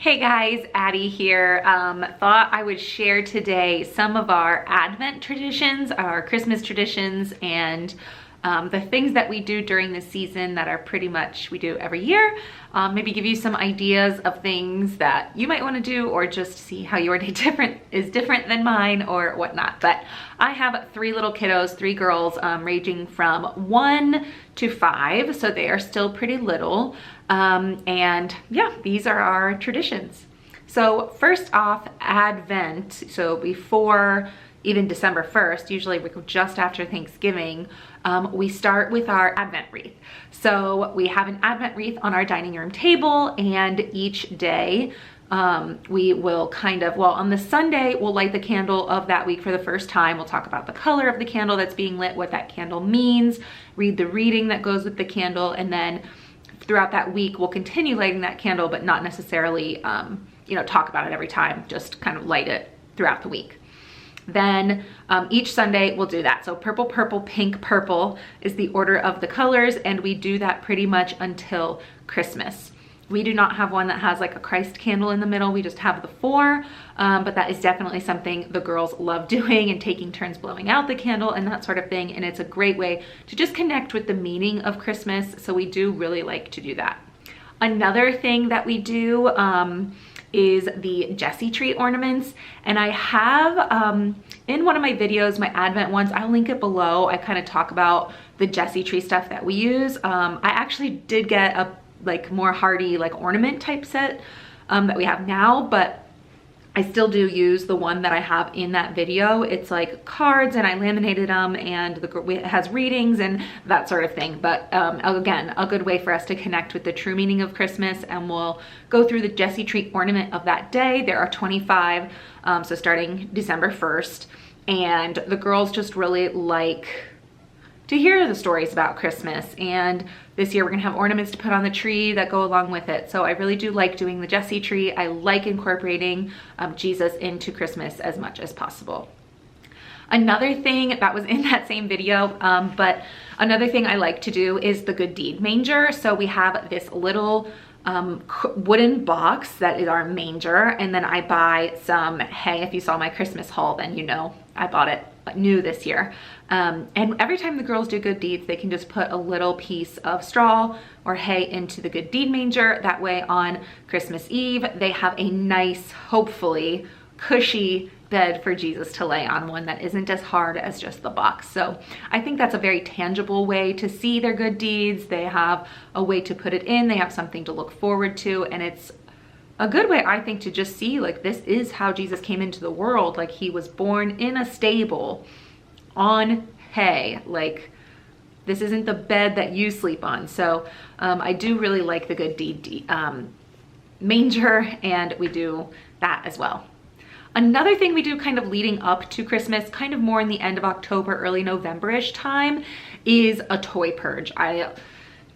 Hey guys, Addie here. Thought I would share today some of our Advent traditions, our Christmas traditions, and the things that we do during the season that are pretty much we do every year. Maybe give you some ideas of things that you might want to do, or just see how your day is different than mine or whatnot. But I have three little kiddos, three girls, ranging from 1 to 5, so they are still pretty little. And yeah, these are our traditions. So first off, Advent, so before even December 1st, usually we go just after Thanksgiving, we start with our Advent wreath. So we have an Advent wreath on our dining room table, and each day we will on the Sunday, we'll light the candle of that week for the first time. We'll talk about the color of the candle that's being lit, what that candle means, read the reading that goes with the candle, and then throughout that week, we'll continue lighting that candle, but not necessarily, talk about it every time, just kind of light it throughout the week. Then each Sunday we'll do that. So purple, purple, pink, purple is the order of the colors, and we do that pretty much until Christmas. We do not have one that has like a Christ candle in the middle. We just have the 4, but that is definitely something the girls love doing, and taking turns blowing out the candle and that sort of thing. And it's a great way to just connect with the meaning of Christmas. So we do really like to do that. Another thing that we do is the Jesse tree ornaments. And I have in one of my videos, my Advent ones, I'll link it below. I kind of talk about the Jesse tree stuff that we use. I actually did get a more hardy ornament type set that we have now, but I still do use the one that I have in that video. It's like cards, and I laminated them, and it has readings and that sort of thing. But again, a good way for us to connect with the true meaning of Christmas, and we'll go through the Jesse tree ornament of that day. There are 25, so starting December 1st, and the girls just really like to hear the stories about Christmas. And this year we're gonna have ornaments to put on the tree that go along with it. So I really do like doing the Jesse tree. I like incorporating Jesus into Christmas as much as possible. Another thing that was in that same video, but another thing I like to do is the good deed manger. So we have this little wooden box that is our manger, and then I buy some hay. If you saw my Christmas haul, then you know I bought it new this year. And every time the girls do good deeds, they can just put a little piece of straw or hay into the good deed manger. That way on Christmas Eve, they have a nice, hopefully cushy bed for Jesus to lay on, one that isn't as hard as just the box. So I think that's a very tangible way to see their good deeds. They have a way to put it in, they have something to look forward to, and it's a good way, I think, to just see this is how Jesus came into the world. He was born in a stable on hay. This isn't the bed that you sleep on. So I do really like the good deed manger, and we do that as well. Another thing we do kind of leading up to Christmas, kind of more in the end of October, early November-ish time, is a toy purge. I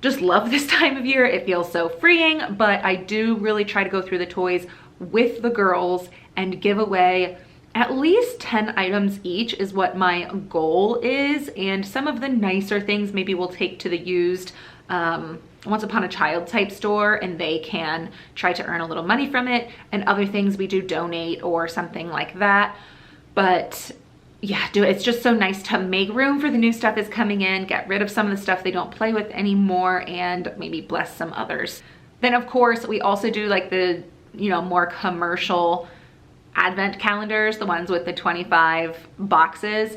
just love this time of year. It feels so freeing, but I do really try to go through the toys with the girls and give away at least 10 items each is what my goal is. And some of the nicer things maybe we'll take to the used Once Upon a Child type store, and they can try to earn a little money from it. And other things we do donate or something like that. But yeah, it's just so nice to make room for the new stuff is coming in, get rid of some of the stuff they don't play with anymore, and maybe bless some others. Then of course, we also do the, more commercial Advent calendars, the ones with the 25 boxes.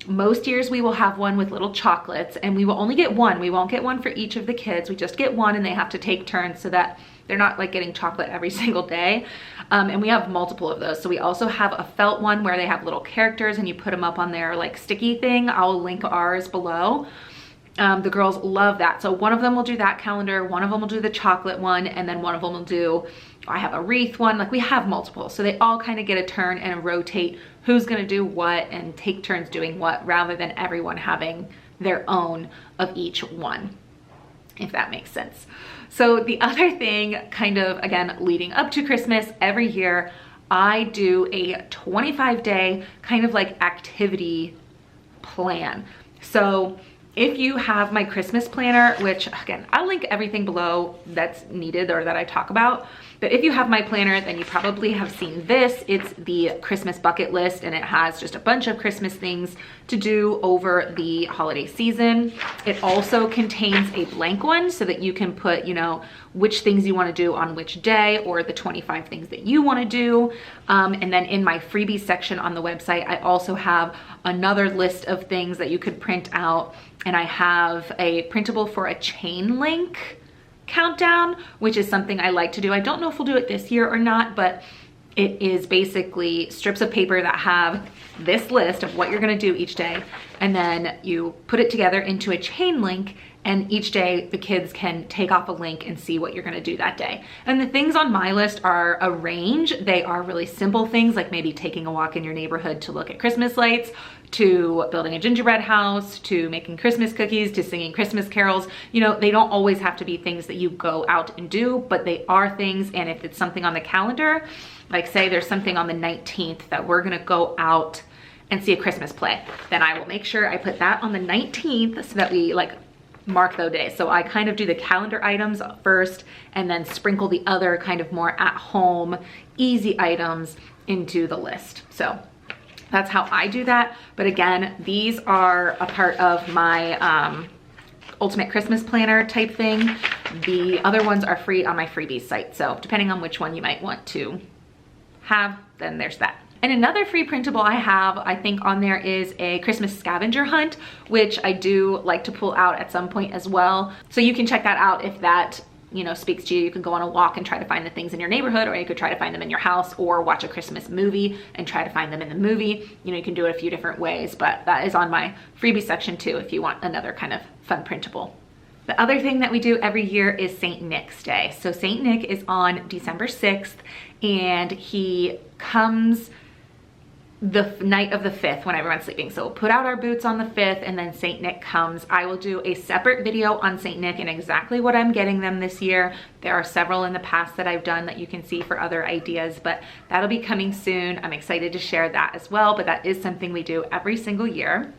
Most years we will have one with little chocolates, and we will only get one. We won't get one for each of the kids. We just get one, and they have to take turns so that they're not getting chocolate every single day. And we have multiple of those. So we also have a felt one where they have little characters and you put them up on their sticky thing. I'll link ours below. The girls love that. So one of them will do that calendar, one of them will do the chocolate one, and then one of them will do, I have a wreath one. We have multiple. So they all kind of get a turn and rotate who's gonna do what and take turns doing what, rather than everyone having their own of each one, if that makes sense. So the other thing, kind of again leading up to Christmas, every year I do a 25-day kind of activity plan. So If you have my Christmas planner, which again, I'll link everything below that's needed or that I talk about, But if you have my planner, then you probably have seen this. It's the Christmas bucket list, and it has just a bunch of Christmas things to do over the holiday season. It also contains a blank one so that you can put, you know, which things you want to do on which day, or the 25 things that you want to do. And then in my freebie section on the website, I also have another list of things that you could print out, and I have a printable for a chain link countdown, which is something I like to do. I don't know if we'll do it this year or not, but it is basically strips of paper that have this list of what you're going to do each day, and then you put it together into a chain link, and each day the kids can take off a link and see what you're going to do that day. And the things on my list are a range. They are really simple things, like maybe taking a walk in your neighborhood to look at Christmas lights, to building a gingerbread house, to making Christmas cookies, to singing Christmas carols. You know, they don't always have to be things that you go out and do, but they are things. And if it's something on the calendar, like say there's something on the 19th that we're gonna go out and see a Christmas play, then I will make sure I put that on the 19th so that we like mark those days. So I kind of do the calendar items first and then sprinkle the other kind of more at home, easy items into the list. So that's how I do that. But again, these are a part of my ultimate Christmas planner type thing. The other ones are free on my freebies site. So depending on which one you might want to have, then there's that. And another free printable I have, I think on there, is a Christmas scavenger hunt, which I do like to pull out at some point as well. So you can check that out if that, you know, speaks to you. You can go on a walk and try to find the things in your neighborhood, or you could try to find them in your house, or watch a Christmas movie and try to find them in the movie. You know, you can do it a few different ways, but that is on my freebie section too if you want another kind of fun printable. The other thing that we do every year is St. Nick's Day. So St. Nick is on December 6th, and he comes the night of the 5th when everyone's sleeping. So we'll put out our boots on the 5th, and then St. Nick comes. I will do a separate video on St. Nick and exactly what I'm getting them this year. There are several in the past that I've done that you can see for other ideas, but that'll be coming soon. I'm excited to share that as well, but that is something we do every single year.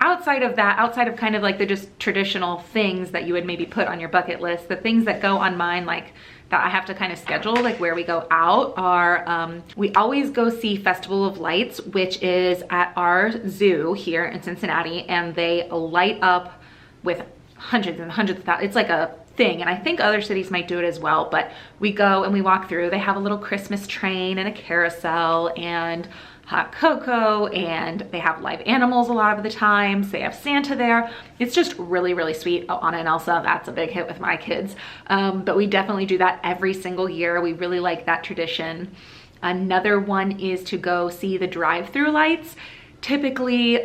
Outside of that, outside of kind of like the just traditional things that you would maybe put on your bucket list, the things that go on mine, like that I have to kind of schedule, like where we go out, are we always go see Festival of Lights, which is at our zoo here in Cincinnati, and they light up with hundreds and hundreds of thousands. It's like a thing, and I think other cities might do it as well, but we go and we walk through. They have a little Christmas train and a carousel and hot cocoa, and they have live animals a lot of the times. They have Santa there. It's just really, really sweet. Oh, Anna and Elsa, that's a big hit with my kids. But we definitely do that every single year. We really like that tradition. Another one is to go see the drive-through lights. Typically,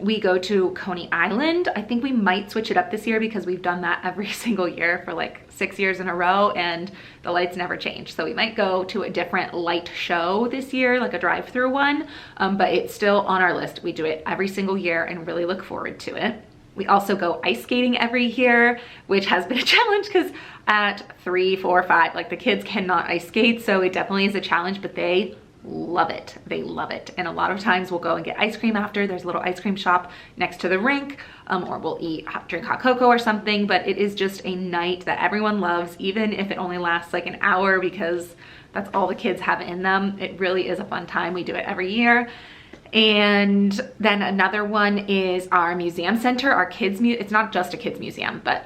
we go to Coney Island. I think we might switch it up this year because we've done that every single year for like 6 years in a row, and the lights never change. So we might go to a different light show this year, like a drive-through one, but it's still on our list. We do it every single year and really look forward to it. We also go ice skating every year, which has been a challenge because at 3, 4, 5, like the kids cannot ice skate. So it definitely is a challenge, but they love it. They love it. And a lot of times we'll go and get ice cream after. There's a little ice cream shop next to the rink, or we'll drink hot cocoa or something. But it is just a night that everyone loves, even if it only lasts like an hour, because that's all the kids have in them. It really is a fun time. We do it every year. And then another one is our museum center, our kids, it's not just a kids museum, but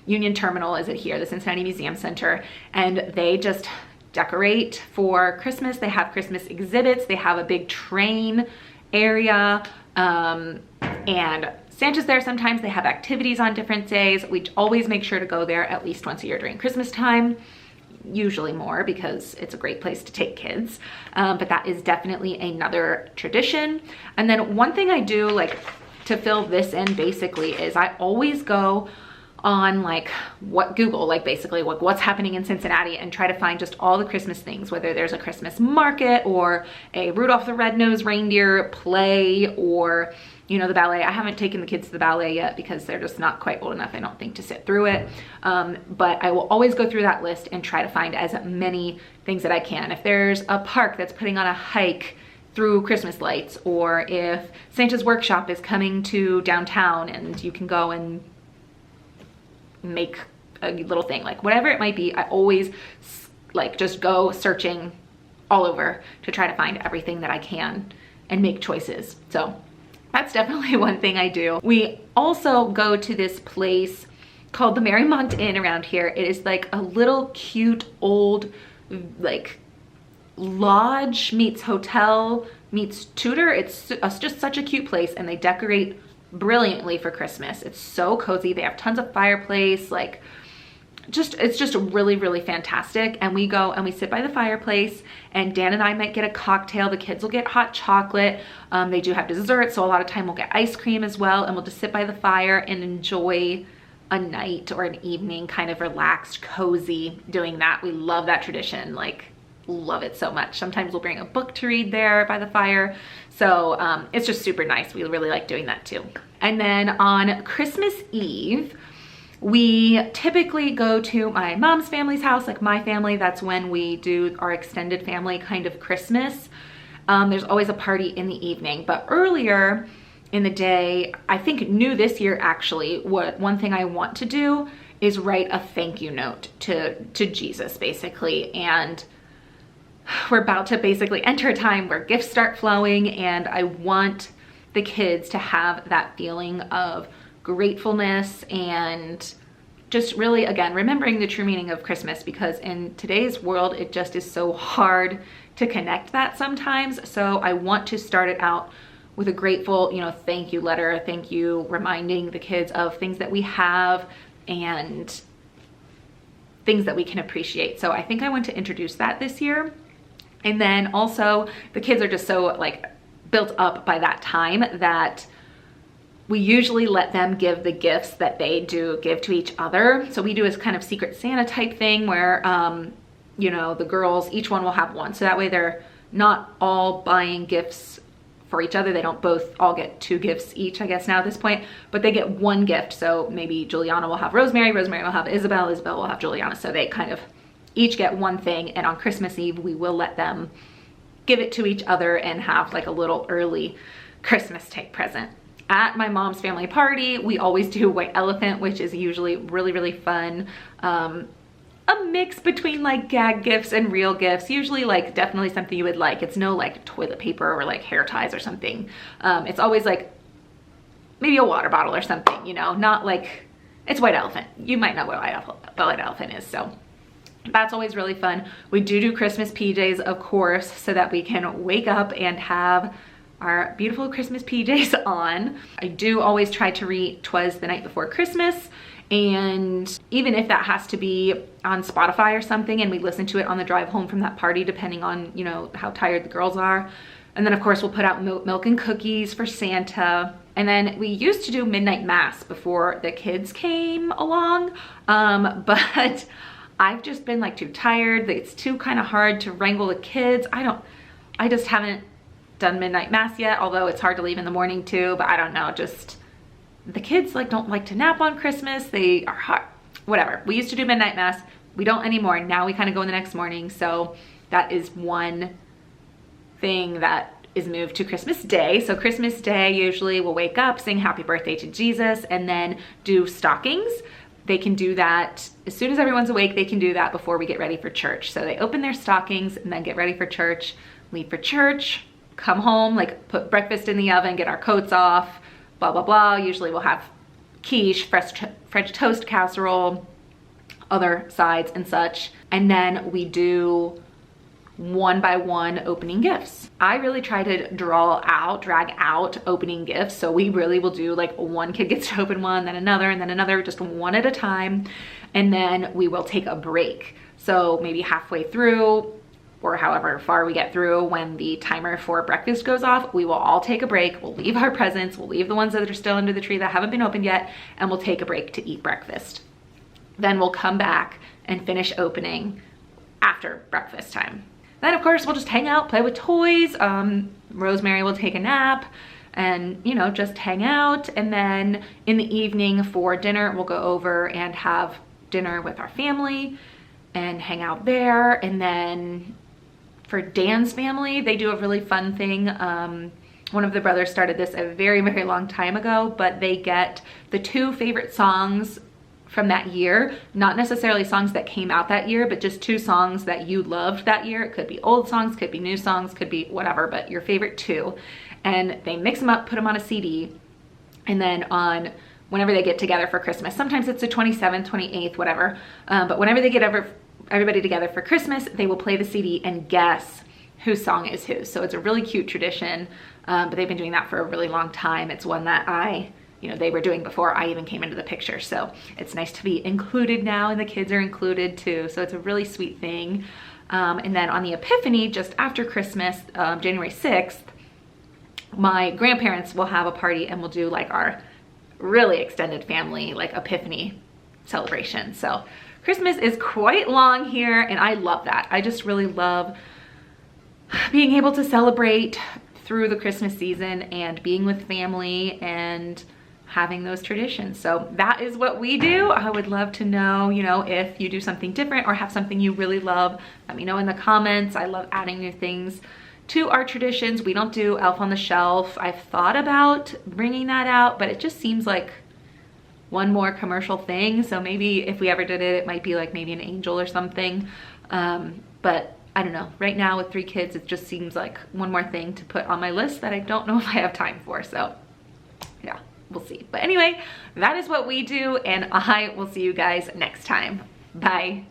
Union Terminal is it here, the Cincinnati Museum Center, and they just decorate for Christmas. They have Christmas exhibits. They have a big train area, and Santa's there sometimes. They have activities on different days. We always make sure to go there at least once a year during Christmas time, usually more because it's a great place to take kids. But that is definitely another tradition. And then one thing I do like to fill this in basically is I always go on like Google, like basically what's happening in Cincinnati, and try to find just all the Christmas things, whether there's a Christmas market or a Rudolph the Red-Nosed Reindeer play, or, you know, the ballet. I haven't taken the kids to the ballet yet because they're just not quite old enough, I don't think, to sit through it. But I will always go through that list and try to find as many things that I can. If there's a park that's putting on a hike through Christmas lights, or if Santa's workshop is coming to downtown and you can go and make a little thing, like whatever it might be, I always like just go searching all over to try to find everything that I can and make choices. So that's definitely one thing I do. We also go to this place called the Mariemont Inn around here. It is like a little cute old like lodge meets hotel meets Tudor. It's just such a cute place, and they decorate brilliantly for Christmas. It's so cozy. They have tons of fireplace, like it's just really, really fantastic. And we go and we sit by the fireplace, and Dan and I might get a cocktail. The kids will get hot chocolate. They do have dessert, so a lot of time we'll get ice cream as well, and we'll just sit by the fire and enjoy a night or an evening kind of relaxed, cozy doing that. We love that tradition, like love it so much. Sometimes we'll bring a book to read there by the fire. So it's just super nice. We really like doing that too. And then on Christmas Eve, we typically go to my mom's family's house, like my family. That's when we do our extended family kind of Christmas. There's always a party in the evening, but earlier in the day, I think new this year actually, one thing I want to do is write a thank you note to Jesus basically. And we're about to basically enter a time where gifts start flowing, and I want the kids to have that feeling of gratefulness and just really, again, remembering the true meaning of Christmas, because in today's world, it just is so hard to connect that sometimes. So I want to start it out with a grateful, thank you letter, thank you, reminding the kids of things that we have and things that we can appreciate. So I think I want to introduce that this year. And then also the kids are just so like built up by that time that we usually let them give the gifts that they do give to each other. So we do this kind of Secret Santa type thing where, the girls, each one will have one. So that way they're not all buying gifts for each other. They don't both all get 2 gifts each, I guess now at this point, but they get 1 gift. So maybe Juliana will have Rosemary, Rosemary will have Isabel, Isabel will have Juliana. So they kind of each get 1 thing. And on Christmas Eve, we will let them give it to each other and have like a little early Christmas type present. At my mom's family party, we always do white elephant, which is usually really, really fun. A mix between like gag gifts and real gifts, usually like definitely something you would like. It's no like toilet paper or like hair ties or something. It's always like maybe a water bottle or something, not like, it's white elephant. You might know what white elephant is, so that's always really fun. We do Christmas PJs, of course, so that we can wake up and have our beautiful Christmas PJs on. I do always try to read 'Twas the Night Before Christmas, and even if that has to be on Spotify or something, and we listen to it on the drive home from that party, depending on, how tired the girls are. And then of course we'll put out milk and cookies for Santa. And then we used to do midnight mass before the kids came along, but I've just been like too tired. It's too kind of hard to wrangle the kids. I just haven't done midnight mass yet, although it's hard to leave in the morning too, but I don't know, just the kids like don't like to nap on Christmas. They are hot, whatever. We used to do midnight mass. We don't anymore. Now we kind of go in the next morning. So that is one thing that is moved to Christmas Day. So Christmas Day, usually we'll wake up, sing happy birthday to Jesus, and then do stockings. They can do that as soon as everyone's awake. They can do that before we get ready for church. So they open their stockings and then get ready for church, leave for church, come home, like put breakfast in the oven, get our coats off, blah, blah, blah. Usually we'll have quiche, French toast casserole, other sides and such. And then we do one by one opening gifts. I really try to drag out opening gifts. So we really will do like one kid gets to open one, then another, just one at a time. And then we will take a break. So maybe halfway through, or however far we get through, when the timer for breakfast goes off, we will all take a break. We'll leave our presents. We'll leave the ones that are still under the tree that haven't been opened yet, and we'll take a break to eat breakfast. Then we'll come back and finish opening after breakfast time. Then of course we'll just hang out, play with toys. Rosemary will take a nap and, just hang out. And then in the evening for dinner, we'll go over and have dinner with our family and hang out there. And then for Dan's family, they do a really fun thing. One of the brothers started this a very, very long time ago, but they get the 2 favorite songs from that year, not necessarily songs that came out that year, but just 2 songs that you loved that year. It could be old songs, could be new songs, could be whatever, but your favorite 2. And they mix them up, put them on a CD, and then on whenever they get together for Christmas, sometimes it's the 27th, 28th, whatever, but whenever they get everybody together for Christmas, they will play the CD and guess whose song is whose. So it's a really cute tradition, but they've been doing that for a really long time. It's one that they were doing before I even came into the picture. So it's nice to be included now, and the kids are included too. So it's a really sweet thing. And then on the Epiphany, just after Christmas, January 6th, my grandparents will have a party, and we'll do like our really extended family, like Epiphany celebration. So Christmas is quite long here, and I love that. I just really love being able to celebrate through the Christmas season and being with family and having those traditions. So that is what we do. I would love to know, if you do something different or have something you really love. Let me know in the comments. I love adding new things to our traditions. We don't do Elf on the Shelf. I've thought about bringing that out, but it just seems like one more commercial thing. So maybe if we ever did it, it might be like maybe an angel or something. But I don't know. Right now with 3 kids, it just seems like one more thing to put on my list that I don't know if I have time for. So yeah, we'll see. But anyway, that is what we do, and I will see you guys next time. Bye.